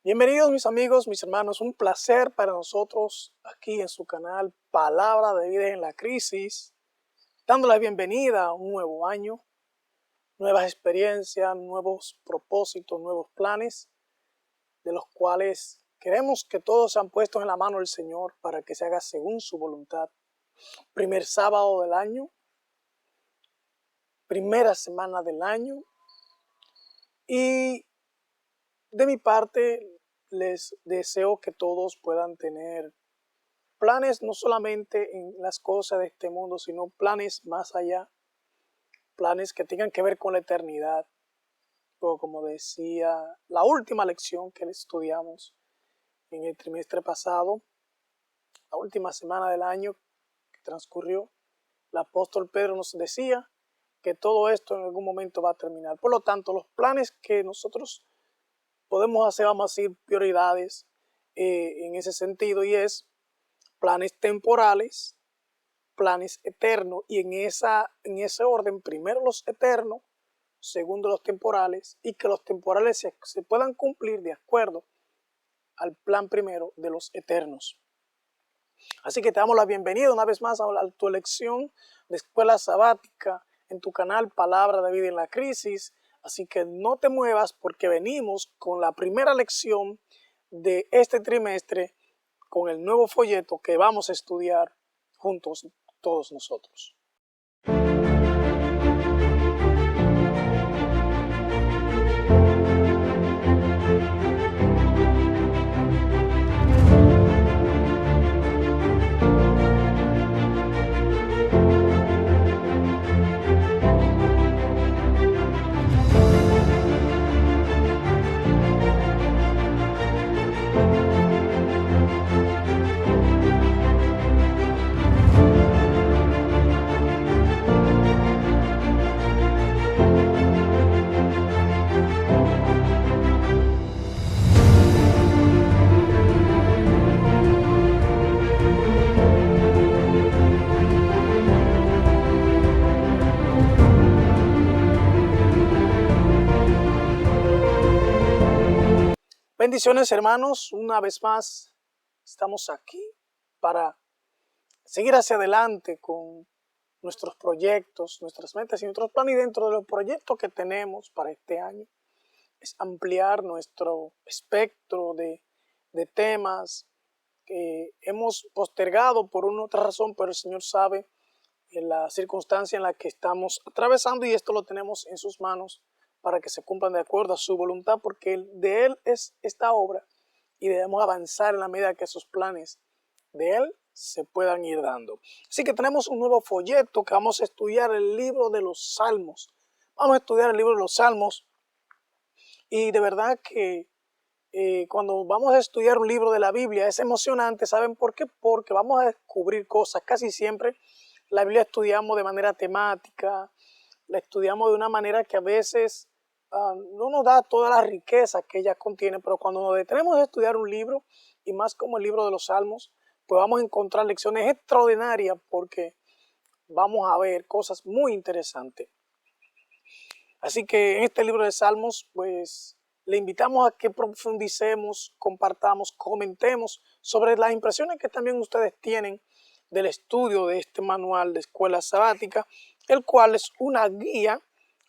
Bienvenidos mis amigos, mis hermanos, un placer para nosotros aquí en su canal Palabra de Vida en la Crisis, dando la bienvenida a un nuevo año, nuevas experiencias, nuevos propósitos, nuevos planes, de los cuales queremos que todos sean puestos en la mano del Señor para que se haga según su voluntad. Primer sábado del año, primera semana del año, y de mi parte les deseo que todos puedan tener planes no solamente en las cosas de este mundo, sino planes más allá, planes que tengan que ver con la eternidad. Pero como decía la última lección que estudiamos en el trimestre pasado, la última semana del año que transcurrió, el apóstol Pedro nos decía que todo esto en algún momento va a terminar. Por lo tanto, los planes que nosotros podemos hacer, vamos a decir, prioridades en ese sentido, y es planes temporales, planes eternos, y en ese orden, primero los eternos, segundo los temporales, y que los temporales se puedan cumplir de acuerdo al plan primero de los eternos. Así que te damos la bienvenida una vez más a tu lección de escuela sabática en tu canal Palabra de Vida en la Crisis. Así que no te muevas porque venimos con la primera lección de este trimestre con el nuevo folleto que vamos a estudiar juntos todos nosotros. Bendiciones, hermanos, una vez más estamos aquí para seguir hacia adelante con nuestros proyectos, nuestras metas y nuestros planes. Y dentro de los proyectos que tenemos para este año es ampliar nuestro espectro de temas que hemos postergado por una u otra razón, pero el Señor sabe en la circunstancia en la que estamos atravesando, y esto lo tenemos en sus manos para que se cumplan de acuerdo a su voluntad, porque de Él es esta obra y debemos avanzar en la medida que esos planes de Él se puedan ir dando. Así que tenemos un nuevo folleto que vamos a estudiar, el libro de los Salmos. Vamos a estudiar el libro de los Salmos, y de verdad que cuando vamos a estudiar un libro de la Biblia es emocionante. ¿Saben por qué? Porque vamos a descubrir cosas. Casi siempre la Biblia estudiamos de manera temática, la estudiamos de una manera que a veces no nos da toda la riqueza que ella contiene, pero cuando nos detenemos a estudiar un libro, y más como el libro de los Salmos, pues vamos a encontrar lecciones extraordinarias, porque vamos a ver cosas muy interesantes. Así que en este libro de Salmos, pues le invitamos a que profundicemos, compartamos, comentemos sobre las impresiones que también ustedes tienen del estudio de este manual de escuela sabática, el cual es una guía,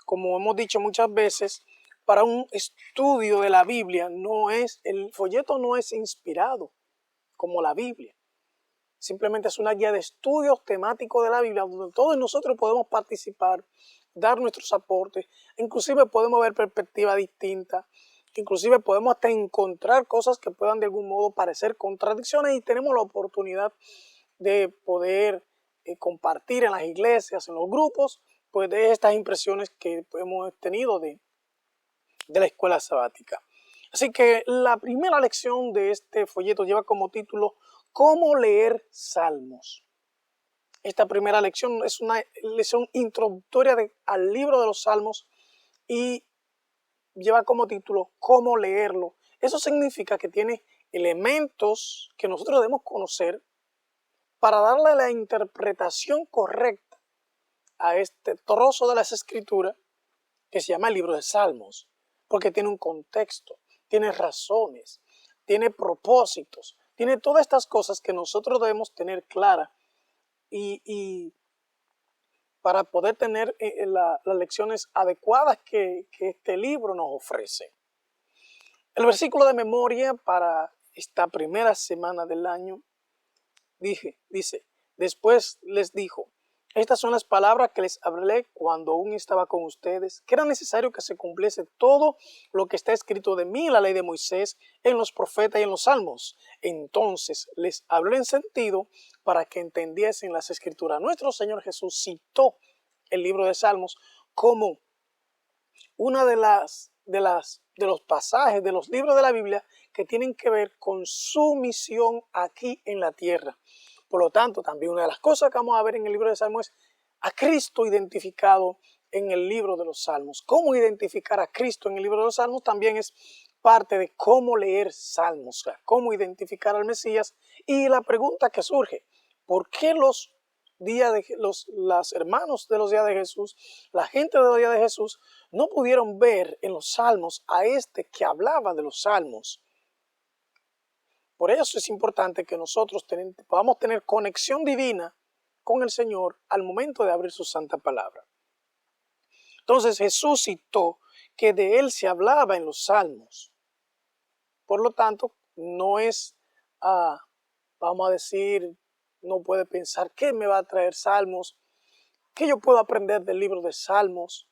como hemos dicho muchas veces, para un estudio de la Biblia. El folleto no es inspirado como la Biblia. Simplemente es una guía de estudios temáticos de la Biblia, donde todos nosotros podemos participar, dar nuestros aportes, inclusive podemos ver perspectivas distintas, inclusive podemos hasta encontrar cosas que puedan de algún modo parecer contradicciones, y tenemos la oportunidad de poder compartir en las iglesias, en los grupos, pues de estas impresiones que hemos tenido de la escuela sabática. Así que la primera lección de este folleto lleva como título ¿Cómo leer Salmos? Esta primera lección es una lección introductoria al libro de los Salmos, y lleva como título ¿Cómo leerlo? Eso significa que tiene elementos que nosotros debemos conocer para darle la interpretación correcta a este trozo de las Escrituras que se llama el libro de Salmos, porque tiene un contexto, tiene razones, tiene propósitos, tiene todas estas cosas que nosotros debemos tener claras y para poder tener las lecciones adecuadas que este libro nos ofrece. El versículo de memoria para esta primera semana del año dice, después les dijo, estas son las palabras que les hablé cuando aún estaba con ustedes, que era necesario que se cumpliese todo lo que está escrito de mí en la ley de Moisés, en los profetas y en los salmos. Entonces les hablé en sentido para que entendiesen las escrituras. Nuestro Señor Jesús citó el libro de Salmos como una de los pasajes de los libros de la Biblia que tienen que ver con su misión aquí en la tierra. Por lo tanto, también una de las cosas que vamos a ver en el libro de Salmos es a Cristo identificado en el libro de los Salmos. Cómo identificar a Cristo en el libro de los Salmos también es parte de cómo leer Salmos, o sea, cómo identificar al Mesías. Y la pregunta que surge, ¿por qué los hermanos de los días de Jesús, la gente de los días de Jesús, no pudieron ver en los Salmos a este que hablaba de los Salmos? Por eso es importante que nosotros podamos tener conexión divina con el Señor al momento de abrir su santa palabra. Entonces Jesús citó que de Él se hablaba en los Salmos. Por lo tanto, no es, vamos a decir, no puede pensar qué me va a traer Salmos, qué yo puedo aprender del libro de Salmos.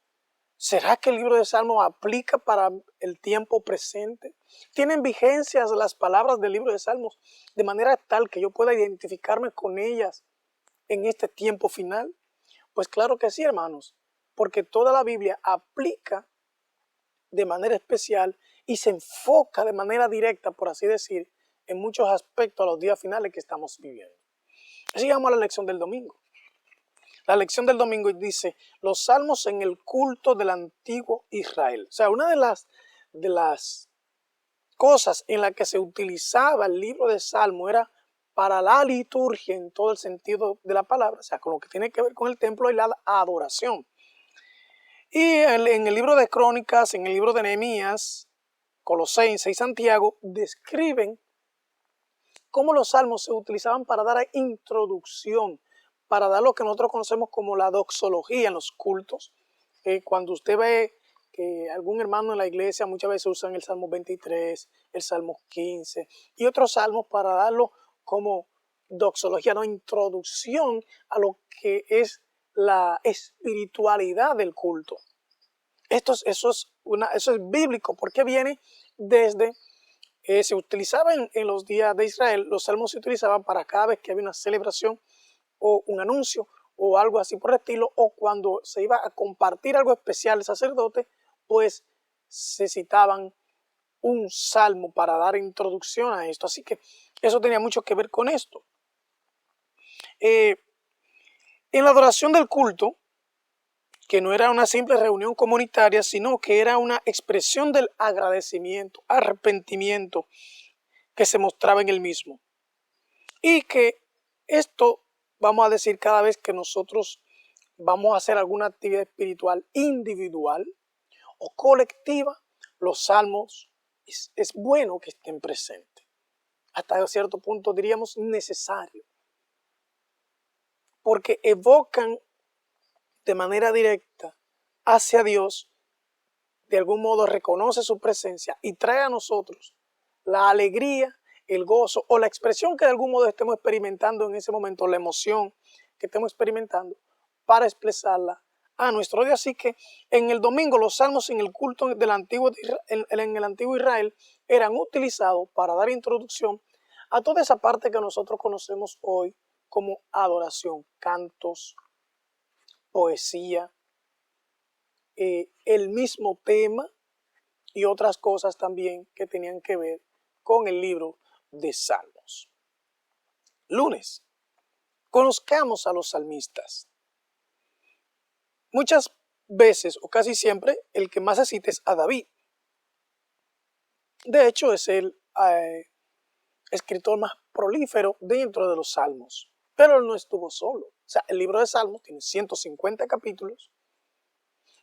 ¿Será que el libro de Salmos aplica para el tiempo presente? ¿Tienen vigencias las palabras del libro de Salmos de manera tal que yo pueda identificarme con ellas en este tiempo final? Pues claro que sí, hermanos, porque toda la Biblia aplica de manera especial y se enfoca de manera directa, por así decir, en muchos aspectos a los días finales que estamos viviendo. Así llegamos a la lección del domingo. La lección del domingo dice, los salmos en el culto del antiguo Israel. O sea, una de las cosas en las que se utilizaba el libro de Salmo era para la liturgia en todo el sentido de la palabra, o sea, con lo que tiene que ver con el templo y la adoración. Y en el libro de Crónicas, en el libro de Nehemías, Colosenses y Santiago describen cómo los salmos se utilizaban para dar introducción, para dar lo que nosotros conocemos como la doxología en los cultos. Cuando usted ve que algún hermano en la iglesia muchas veces usan el Salmo 23, el Salmo 15 y otros salmos para darlo como doxología, no introducción a lo que es la espiritualidad del culto. Eso es bíblico porque viene desde... se utilizaba en los días de Israel, los salmos se utilizaban para cada vez que había una celebración o un anuncio o algo así por el estilo, o cuando se iba a compartir algo especial el sacerdote, pues se citaban un salmo para dar introducción a esto. Así que eso tenía mucho que ver con esto. En la adoración del culto, que no era una simple reunión comunitaria, sino que era una expresión del agradecimiento, arrepentimiento que se mostraba en el mismo. Y que esto, vamos a decir, cada vez que nosotros vamos a hacer alguna actividad espiritual individual o colectiva, los salmos es bueno que estén presentes. Hasta cierto punto diríamos necesario. Porque evocan de manera directa hacia Dios, de algún modo reconoce su presencia y trae a nosotros la alegría, el gozo o la expresión que de algún modo estemos experimentando en ese momento, la emoción que estemos experimentando, para expresarla a nuestro Dios. Así que en el domingo los salmos en el culto del antiguo, en el antiguo Israel eran utilizados para dar introducción a toda esa parte que nosotros conocemos hoy como adoración, cantos, poesía, el mismo tema y otras cosas también que tenían que ver con el libro de Salmos. Lunes, conozcamos a los salmistas. Muchas veces o casi siempre el que más se cita es a David. De hecho es el escritor más prolífero dentro de los Salmos, pero él no estuvo solo. O sea, el libro de Salmos tiene 150 capítulos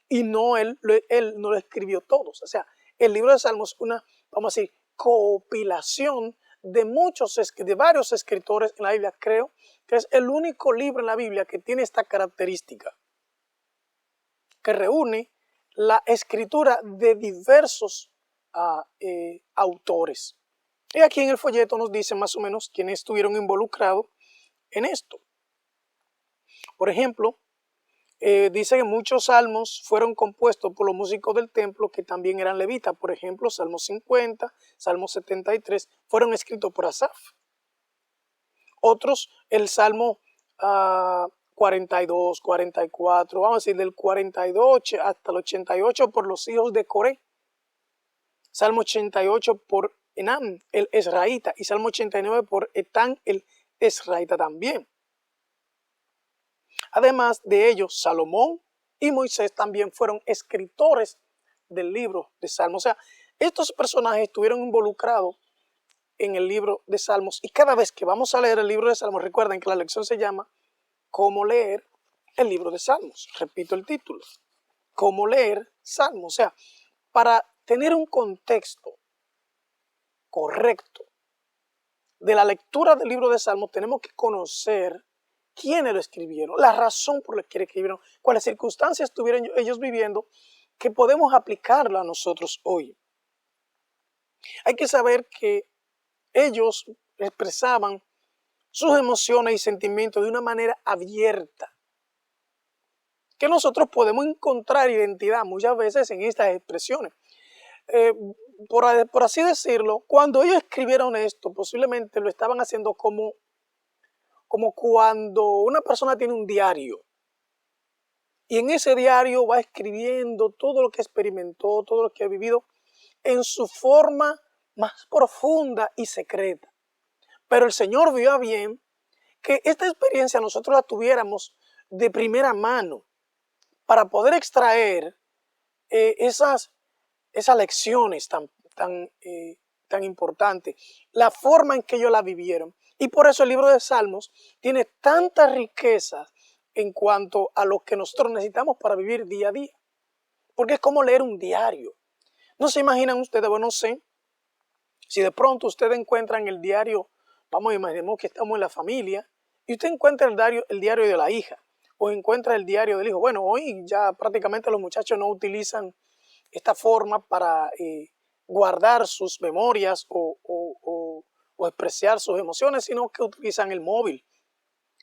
y él no lo escribió todos. O sea, el libro de Salmos es una, vamos a decir, recopilación de varios escritores en la Biblia. Creo que es el único libro en la Biblia que tiene esta característica, que reúne la escritura de diversos autores. Y aquí en el folleto nos dice más o menos quiénes estuvieron involucrados en esto. Por ejemplo, dice que muchos salmos fueron compuestos por los músicos del templo que también eran levitas. Por ejemplo, Salmo 50, Salmo 73 fueron escritos por Asaf. Otros, el Salmo 42, 44, vamos a decir del 42 hasta el 88 por los hijos de Coré. Salmo 88 por Enam, el Esraíta, y Salmo 89 por Etán, el Esraíta también. Además de ellos, Salomón y Moisés también fueron escritores del libro de Salmos. O sea, estos personajes estuvieron involucrados en el libro de Salmos, y cada vez que vamos a leer el libro de Salmos, recuerden que la lección se llama ¿Cómo leer el libro de Salmos? Repito el título, ¿Cómo leer Salmos? O sea, para tener un contexto correcto de la lectura del libro de Salmos, tenemos que conocer quiénes lo escribieron, la razón por la que lo escribieron, cuáles circunstancias estuvieron ellos viviendo, que podemos aplicarla a nosotros hoy. Hay que saber que ellos expresaban sus emociones y sentimientos de una manera abierta, que nosotros podemos encontrar identidad muchas veces en estas expresiones. Por así decirlo, cuando ellos escribieron esto, posiblemente lo estaban haciendo como cuando una persona tiene un diario y en ese diario va escribiendo todo lo que experimentó, todo lo que ha vivido en su forma más profunda y secreta. Pero el Señor vio a bien que esta experiencia nosotros la tuviéramos de primera mano para poder extraer esas lecciones tan importantes, la forma en que ellos la vivieron. Y por eso el libro de Salmos tiene tanta riqueza en cuanto a lo que nosotros necesitamos para vivir día a día. Porque es como leer un diario. ¿No se imaginan ustedes? Bueno, no sé, si de pronto ustedes encuentran el diario, imaginemos que estamos en la familia, y usted encuentra el diario de la hija, o encuentra el diario del hijo. Bueno, hoy ya prácticamente los muchachos no utilizan esta forma para guardar sus memorias o expresar sus emociones, sino que utilizan el móvil.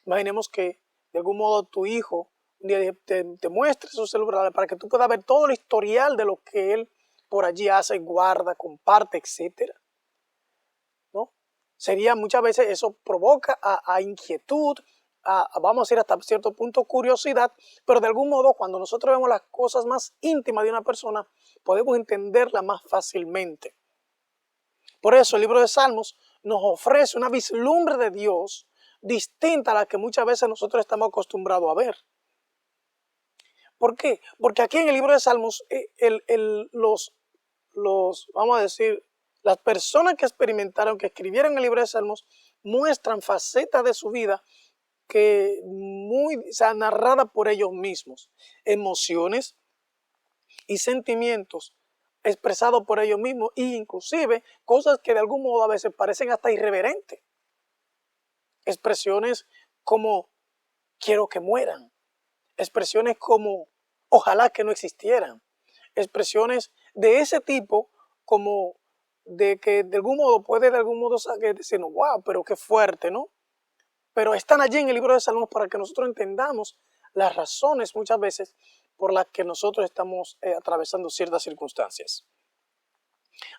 Imaginemos que de algún modo tu hijo un día te muestre su celular para que tú puedas ver todo el historial de lo que él por allí hace, guarda, comparte, etc. ¿No? Sería muchas veces eso provoca a inquietud, vamos a decir hasta cierto punto curiosidad, pero de algún modo cuando nosotros vemos las cosas más íntimas de una persona, podemos entenderla más fácilmente. Por eso el libro de Salmos nos ofrece una vislumbre de Dios distinta a la que muchas veces nosotros estamos acostumbrados a ver. ¿Por qué? Porque aquí en el libro de Salmos, vamos a decir, las personas que experimentaron, que escribieron el libro de Salmos, muestran facetas de su vida que narrada por ellos mismos, emociones y sentimientos expresados por ellos mismos, e inclusive cosas que de algún modo a veces parecen hasta irreverentes. Expresiones como quiero que mueran, expresiones como ojalá que no existieran, expresiones de ese tipo como de que de algún modo puede decir, wow, pero qué fuerte, ¿no? Pero están allí en el libro de Salmos para que nosotros entendamos las razones muchas veces por las que nosotros estamos atravesando ciertas circunstancias.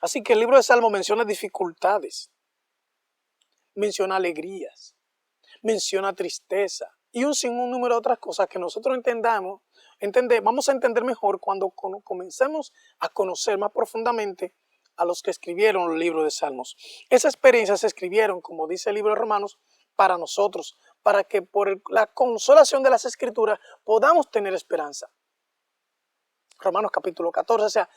Así que el libro de Salmos menciona dificultades, menciona alegrías, menciona tristeza y un sinnúmero de otras cosas que nosotros vamos a entender mejor cuando comencemos a conocer más profundamente a los que escribieron el libro de Salmos. Esas experiencias se escribieron, como dice el libro de Romanos, para nosotros, para que por la consolación de las Escrituras podamos tener esperanza. Romanos capítulo 14, o sea,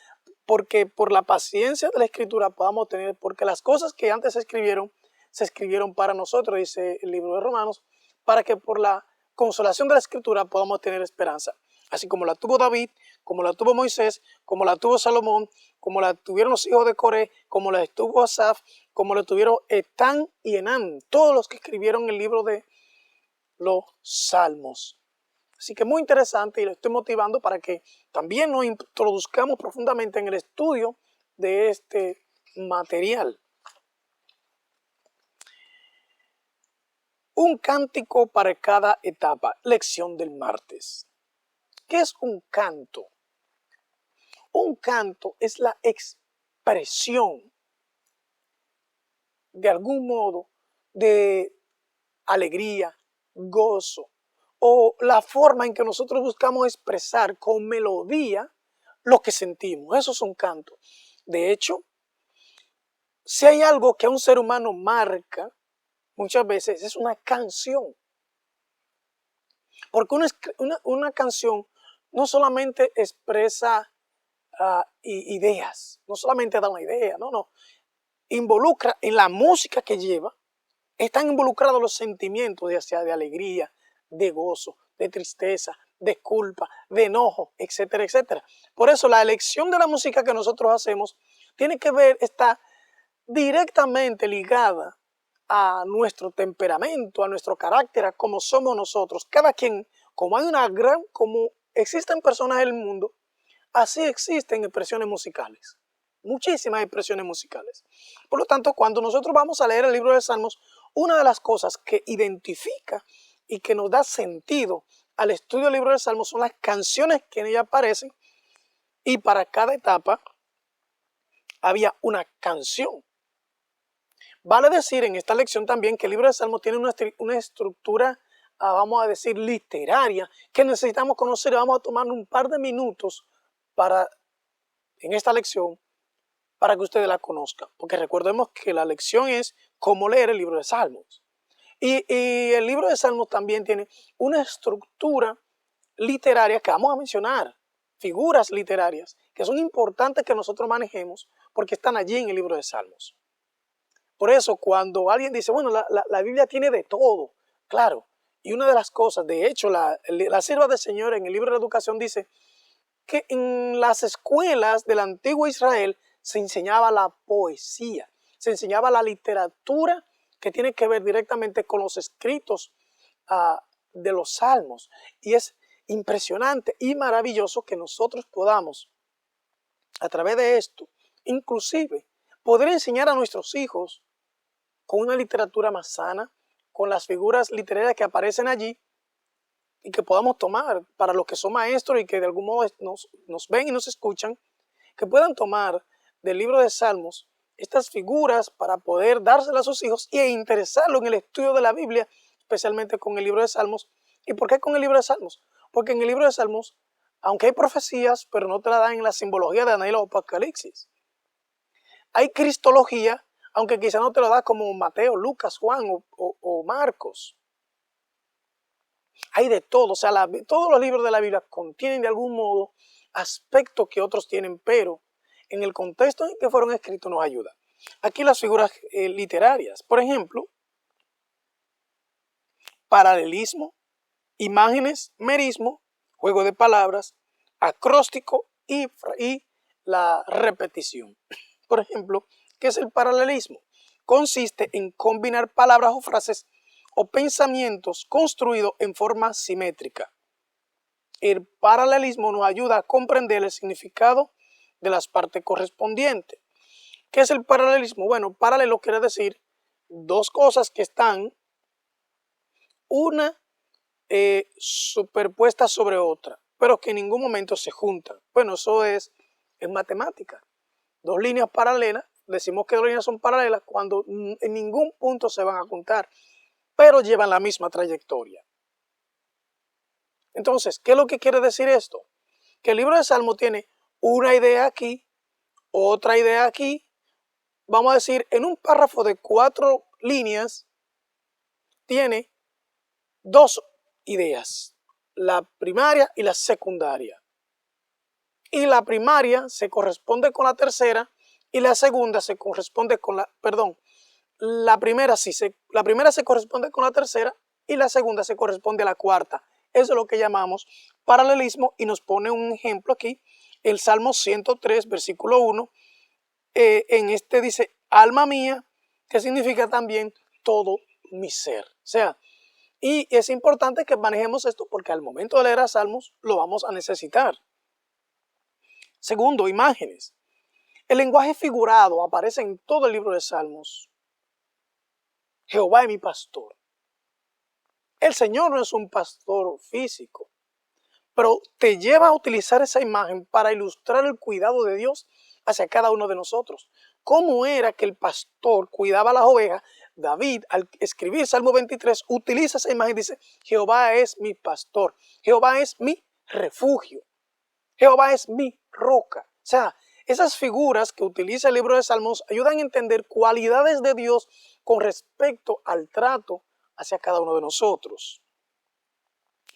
porque por la paciencia de la Escritura podamos tener, porque las cosas que antes se escribieron para nosotros, dice el libro de Romanos, para que por la consolación de la Escritura podamos tener esperanza. así como la tuvo David, como la tuvo Moisés, como la tuvo Salomón, como la tuvieron los hijos de Coré, como la tuvo Asaf, como la tuvieron Etán y Enán, todos los que escribieron el libro de los Salmos. Así que muy interesante y lo estoy motivando para que también nos introduzcamos profundamente en el estudio de este material. Un cántico para cada etapa, lección del martes. ¿Qué es un canto? Un canto es la expresión, de algún modo, de alegría, gozo, o la forma en que nosotros buscamos expresar con melodía lo que sentimos. Eso es un canto. De hecho, si hay algo que a un ser humano marca, muchas veces es una canción. Porque una canción no solamente expresa ideas, no solamente da una idea, no. Involucra en la música que lleva, están involucrados los sentimientos, ya sea de alegría, de gozo, de tristeza, de culpa, de enojo, etcétera, etcétera. Por eso la elección de la música que nosotros hacemos tiene que ver, está directamente ligada a nuestro temperamento, a nuestro carácter, a cómo somos nosotros. Cada quien, como existen personas en el mundo, así existen expresiones musicales. Muchísimas expresiones musicales. Por lo tanto, cuando nosotros vamos a leer el libro de Salmos, una de las cosas que identifica y que nos da sentido al estudio del libro de Salmos son las canciones que en ella aparecen, y para cada etapa había una canción. Vale decir en esta lección también que el libro de Salmos tiene una estructura, vamos a decir, literaria, que necesitamos conocer, y vamos a tomar un par de minutos en esta lección para que ustedes la conozcan. Porque recordemos que la lección es cómo leer el libro de Salmos. Y el libro de Salmos también tiene una estructura literaria que vamos a mencionar, figuras literarias, que son importantes que nosotros manejemos porque están allí en el libro de Salmos. Por eso cuando alguien dice, bueno, la Biblia tiene de todo, claro, y una de las cosas, de hecho, la sierva del Señor en el libro de Educación dice que en las escuelas del antiguo Israel se enseñaba la poesía, se enseñaba la literatura que tiene que ver directamente con los escritos de los salmos. Y es impresionante y maravilloso que nosotros podamos, a través de esto, inclusive, poder enseñar a nuestros hijos con una literatura más sana, con las figuras literarias que aparecen allí, y que podamos tomar para los que son maestros y que de algún modo nos ven y nos escuchan, que puedan tomar del libro de Salmos estas figuras para poder dárselas a sus hijos e interesarlo en el estudio de la Biblia, especialmente con el libro de Salmos. ¿Y por qué con el libro de Salmos? Porque en el libro de Salmos, aunque hay profecías, pero no te la dan en la simbología de Daniel o Apocalipsis. Hay cristología, aunque quizá no te lo da como Mateo, Lucas, Juan o Marcos. Hay de todo, o sea, todos los libros de la Biblia contienen de algún modo aspectos que otros tienen, pero en el contexto en que fueron escritos nos ayuda. Aquí las figuras literarias, por ejemplo, paralelismo, imágenes, merismo, juego de palabras, acróstico y la repetición. Por ejemplo, ¿qué es el paralelismo? Consiste en combinar palabras o frases o pensamientos construidos en forma simétrica. El paralelismo nos ayuda a comprender el significado de las partes correspondientes. ¿Qué es el paralelismo? Bueno, paralelo quiere decir dos cosas que están una superpuesta sobre otra, pero que en ningún momento se juntan. Bueno, eso es matemática. Dos líneas paralelas, decimos que dos líneas son paralelas cuando en ningún punto se van a juntar, pero llevan la misma trayectoria. Entonces, ¿qué es lo que quiere decir esto? Que el libro de Salmo tiene una idea aquí, otra idea aquí. Vamos a decir, en un párrafo de 4 líneas, tiene dos ideas, la primaria y la secundaria. Y la primaria se corresponde con la tercera y la segunda se corresponde con la primera se corresponde con la tercera y la segunda se corresponde a la cuarta. Eso es lo que llamamos paralelismo y nos pone un ejemplo aquí, el Salmo 103, versículo 1. En este dice, alma mía, que significa también todo mi ser. O sea, y es importante que manejemos esto porque al momento de leer a Salmos lo vamos a necesitar. Segundo, imágenes. El lenguaje figurado aparece en todo el libro de Salmos. Jehová es mi pastor. El Señor no es un pastor físico, pero te lleva a utilizar esa imagen para ilustrar el cuidado de Dios hacia cada uno de nosotros. ¿Cómo era que el pastor cuidaba las ovejas? David, al escribir Salmo 23, utiliza esa imagen y dice, Jehová es mi pastor, Jehová es mi refugio, Jehová es mi roca. O sea, esas figuras que utiliza el libro de Salmos ayudan a entender cualidades de Dios con respecto al trato hacia cada uno de nosotros.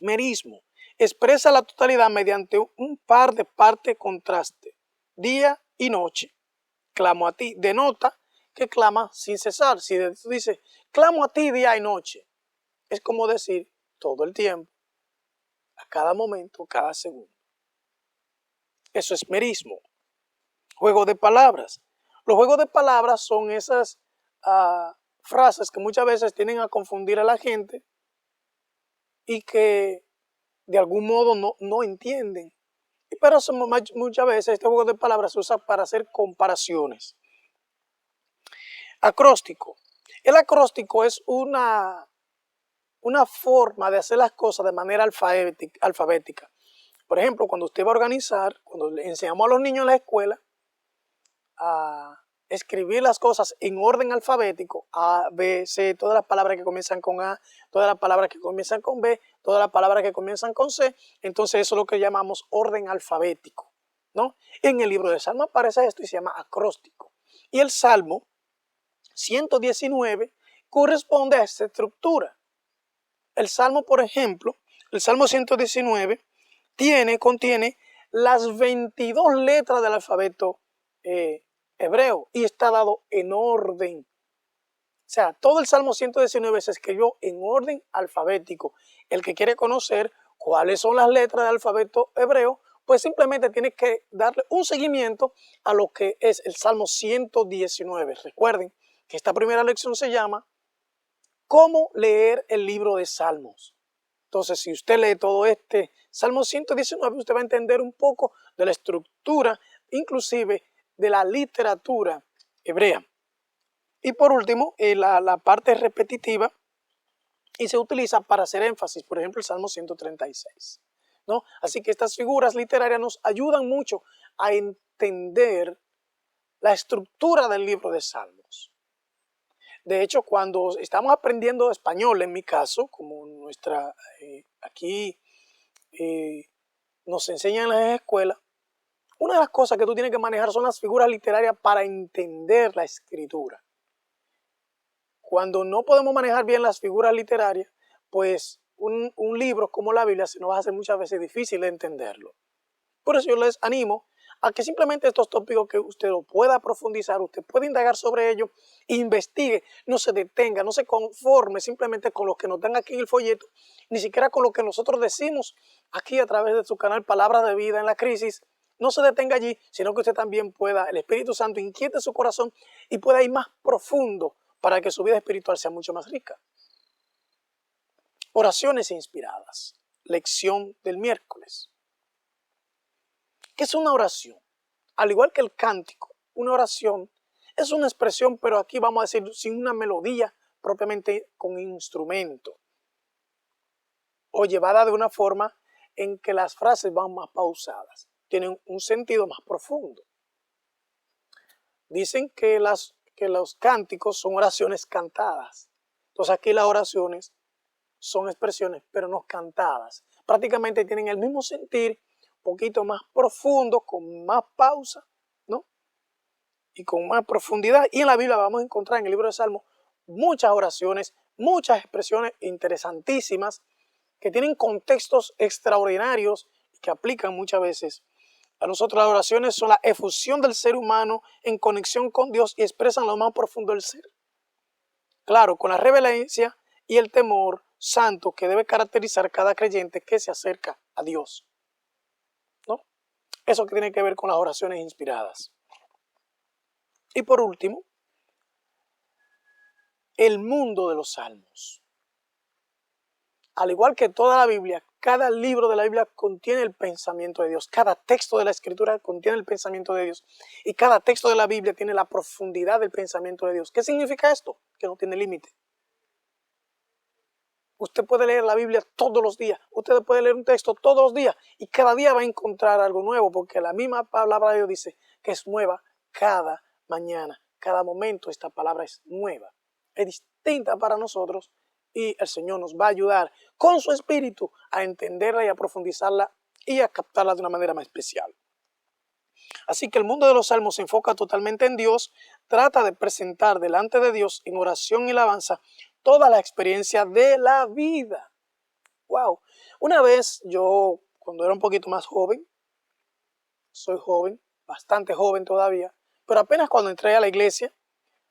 Merismo. Expresa la totalidad mediante un par de parte contraste, día y noche. Clamo a ti, denota que clama sin cesar. Si dice, clamo a ti día y noche, es como decir todo el tiempo, a cada momento, cada segundo. Eso es merismo. Juego de palabras. Los juegos de palabras son esas frases que muchas veces tienden a confundir a la gente y que de algún modo no entienden. Pero muchas veces este juego de palabras se usa para hacer comparaciones. Acróstico. El acróstico es una forma de hacer las cosas de manera alfabética. Por ejemplo, cuando usted va a organizar, cuando le enseñamos a los niños en la escuela a escribir las cosas en orden alfabético, A, B, C, todas las palabras que comienzan con A, todas las palabras que comienzan con B, todas las palabras que comienzan con C, entonces eso es lo que llamamos orden alfabético, ¿no? En el libro de Salmo aparece esto y se llama acróstico. Y el Salmo 119 corresponde a esta estructura. El Salmo, por ejemplo, el Salmo 119 contiene las 22 letras del alfabeto hebreo y está dado en orden. O sea, todo el Salmo 119 se escribió en orden alfabético. El que quiere conocer cuáles son las letras del alfabeto hebreo, pues simplemente tiene que darle un seguimiento a lo que es el Salmo 119. Recuerden que esta primera lección se llama ¿Cómo leer el libro de Salmos? Entonces, si usted lee todo este Salmo 119, usted va a entender un poco de la estructura, inclusive de la literatura hebrea. Y por último, la parte repetitiva y se utiliza para hacer énfasis, por ejemplo, el Salmo 136, ¿no? Así que estas figuras literarias nos ayudan mucho a entender la estructura del libro de Salmos. De hecho, cuando estamos aprendiendo español, en mi caso, como aquí nos enseñan en las escuelas, una de las cosas que tú tienes que manejar son las figuras literarias para entender la escritura. Cuando no podemos manejar bien las figuras literarias, pues un libro como la Biblia se nos va a hacer muchas veces difícil de entenderlo. Por eso yo les animo a que simplemente estos tópicos que usted lo pueda profundizar, usted puede indagar sobre ello, investigue, no se detenga, no se conforme simplemente con lo que nos dan aquí en el folleto, ni siquiera con lo que nosotros decimos aquí a través de su canal Palabras de Vida en la Crisis. No se detenga allí, sino que usted también pueda, el Espíritu Santo inquiete su corazón y pueda ir más profundo para que su vida espiritual sea mucho más rica. Oraciones inspiradas. Lección del miércoles. ¿Qué es una oración? Al igual que el cántico, una oración es una expresión, pero aquí vamos a decir sin una melodía propiamente con instrumento, o llevada de una forma en que las frases van más pausadas, tienen un sentido más profundo. Dicen que los cánticos son oraciones cantadas. Entonces aquí las oraciones son expresiones, pero no cantadas. Prácticamente tienen el mismo sentir, un poquito más profundo, con más pausa, ¿no? Y con más profundidad. Y en la Biblia vamos a encontrar en el libro de Salmos muchas oraciones, muchas expresiones interesantísimas que tienen contextos extraordinarios y que aplican muchas veces a nosotros. Las oraciones son la efusión del ser humano en conexión con Dios y expresan lo más profundo del ser. Claro, con la reverencia y el temor santo que debe caracterizar a cada creyente que se acerca a Dios, ¿no? Eso que tiene que ver con las oraciones inspiradas. Y por último, el mundo de los salmos. Al igual que toda la Biblia, cada libro de la Biblia contiene el pensamiento de Dios. Cada texto de la Escritura contiene el pensamiento de Dios. Y cada texto de la Biblia tiene la profundidad del pensamiento de Dios. ¿Qué significa esto? Que no tiene límite. Usted puede leer la Biblia todos los días. Usted puede leer un texto todos los días. Y cada día va a encontrar algo nuevo. Porque la misma palabra de Dios dice que es nueva cada mañana. Cada momento esta palabra es nueva. Es distinta para nosotros. Y el Señor nos va a ayudar con su espíritu a entenderla y a profundizarla y a captarla de una manera más especial. Así que el mundo de los salmos se enfoca totalmente en Dios, trata de presentar delante de Dios en oración y alabanza toda la experiencia de la vida. ¡Wow! Una vez yo, cuando era un poquito más joven, soy joven, bastante joven todavía, pero apenas cuando entré a la iglesia,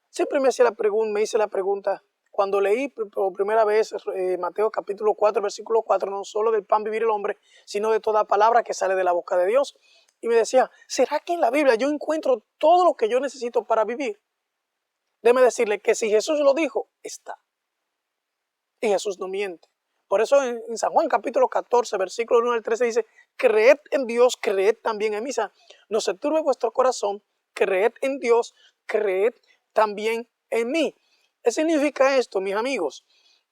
siempre me hice la pregunta, cuando leí por primera vez Mateo capítulo 4, versículo 4, no solo del pan vivir el hombre, sino de toda palabra que sale de la boca de Dios. Y me decía, ¿será que en la Biblia yo encuentro todo lo que yo necesito para vivir? Déjeme decirle que si Jesús lo dijo, está. Y Jesús no miente. Por eso en San Juan capítulo 14, versículo 1 al 13 dice, creed en Dios, creed también en mí. No se turbe vuestro corazón, creed en Dios, creed también en mí. ¿Qué significa esto, mis amigos?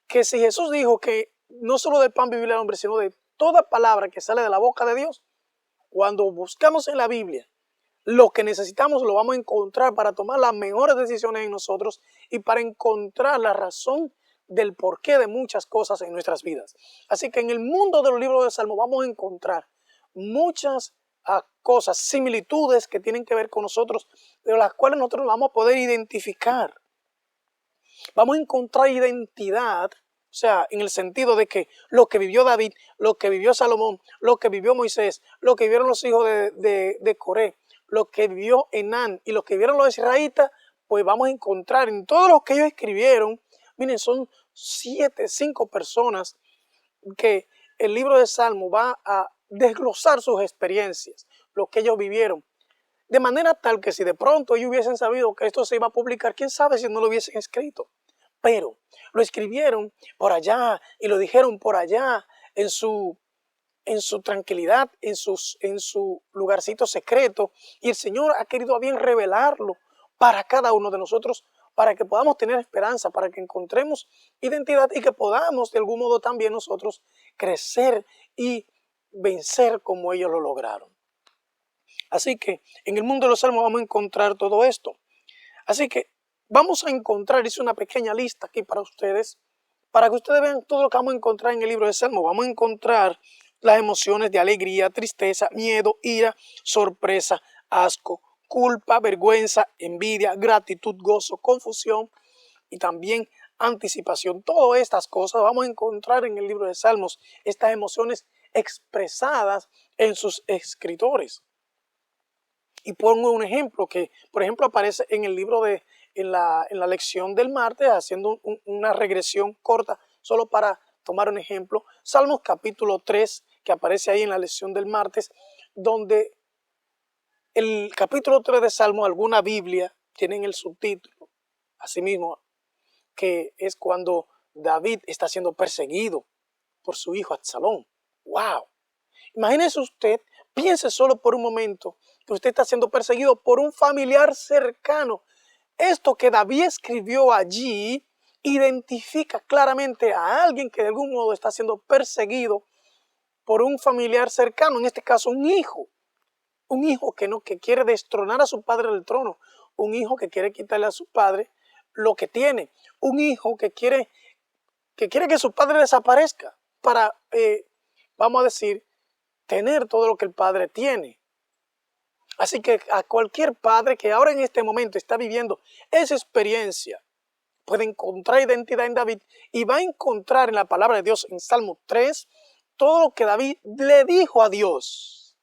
Que si Jesús dijo que no solo del pan vivir el hombre, sino de toda palabra que sale de la boca de Dios, cuando buscamos en la Biblia lo que necesitamos lo vamos a encontrar para tomar las mejores decisiones en nosotros y para encontrar la razón del porqué de muchas cosas en nuestras vidas. Así que en el mundo de los libros de Salmos vamos a encontrar muchas cosas, similitudes que tienen que ver con nosotros, de las cuales nosotros vamos a poder identificar. Vamos a encontrar identidad, o sea, en el sentido de que lo que vivió David, lo que vivió Salomón, lo que vivió Moisés, lo que vivieron los hijos de Coré, lo que vivió Enán y lo que vivieron los israelitas, pues vamos a encontrar en todo lo que ellos escribieron. Miren, son 5 personas que el libro de Salmo va a desglosar sus experiencias, lo que ellos vivieron. De manera tal que si de pronto ellos hubiesen sabido que esto se iba a publicar, quién sabe si no lo hubiesen escrito. Pero lo escribieron por allá y lo dijeron por allá en su tranquilidad, en su lugarcito secreto. Y el Señor ha querido a bien revelarlo para cada uno de nosotros, para que podamos tener esperanza, para que encontremos identidad y que podamos de algún modo también nosotros crecer y vencer como ellos lo lograron. Así que en el mundo de los salmos vamos a encontrar todo esto. Así que vamos a encontrar, hice una pequeña lista aquí para ustedes, para que ustedes vean todo lo que vamos a encontrar en el libro de Salmos. Vamos a encontrar las emociones de alegría, tristeza, miedo, ira, sorpresa, asco, culpa, vergüenza, envidia, gratitud, gozo, confusión y también anticipación. Todas estas cosas vamos a encontrar en el libro de Salmos, estas emociones expresadas en sus escritores. Y pongo un ejemplo que, por ejemplo, aparece en el libro en la lección del martes, haciendo una regresión corta, solo para tomar un ejemplo. Salmos capítulo 3, que aparece ahí en la lección del martes, donde el capítulo 3 de Salmos, alguna Biblia, tienen el subtítulo, asimismo, que es cuando David está siendo perseguido por su hijo Absalón. ¡Wow! Imagínese usted, piense solo por un momento que usted está siendo perseguido por un familiar cercano. Esto que David escribió allí identifica claramente a alguien que de algún modo está siendo perseguido por un familiar cercano, en este caso un hijo que quiere destronar a su padre del trono, un hijo que quiere quitarle a su padre lo que tiene, un hijo que quiere que su padre desaparezca para, vamos a decir, tener todo lo que el padre tiene. Así que a cualquier padre que ahora en este momento está viviendo esa experiencia puede encontrar identidad en David y va a encontrar en la palabra de Dios en Salmo 3 todo lo que David le dijo a Dios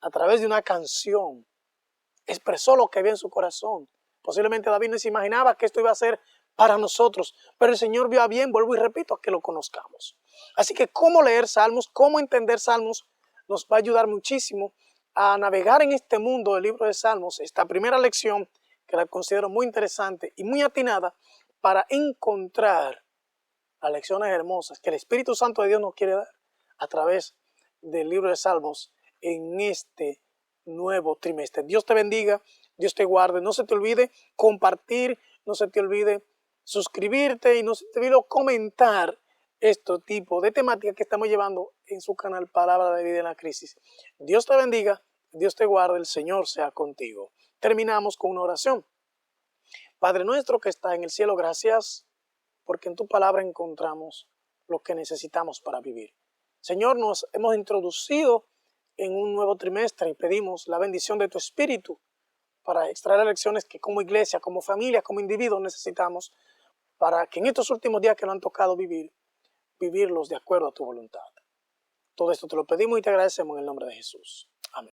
a través de una canción. Expresó lo que había en su corazón. Posiblemente David no se imaginaba que esto iba a ser para nosotros, pero el Señor vio a bien, vuelvo y repito, a que lo conozcamos. Así que cómo leer salmos, cómo entender salmos, nos va a ayudar muchísimo a navegar en este mundo del libro de Salmos. Esta primera lección, que la considero muy interesante y muy atinada, para encontrar las lecciones hermosas que el Espíritu Santo de Dios nos quiere dar a través del libro de Salmos en este nuevo trimestre. Dios te bendiga, Dios te guarde. No se te olvide compartir, no se te olvide suscribirte y no se te olvide comentar este tipo de temática que estamos llevando en su canal Palabra de Vida en la Crisis. Dios te bendiga, Dios te guarde, el Señor sea contigo. Terminamos con una oración. Padre nuestro que está en el cielo, gracias porque en tu palabra encontramos lo que necesitamos para vivir. Señor, nos hemos introducido en un nuevo trimestre y pedimos la bendición de tu Espíritu para extraer las lecciones que como iglesia, como familia, como individuos necesitamos para que en estos últimos días que nos han tocado vivir, vivirlos de acuerdo a tu voluntad. Todo esto te lo pedimos y te agradecemos en el nombre de Jesús. Amén.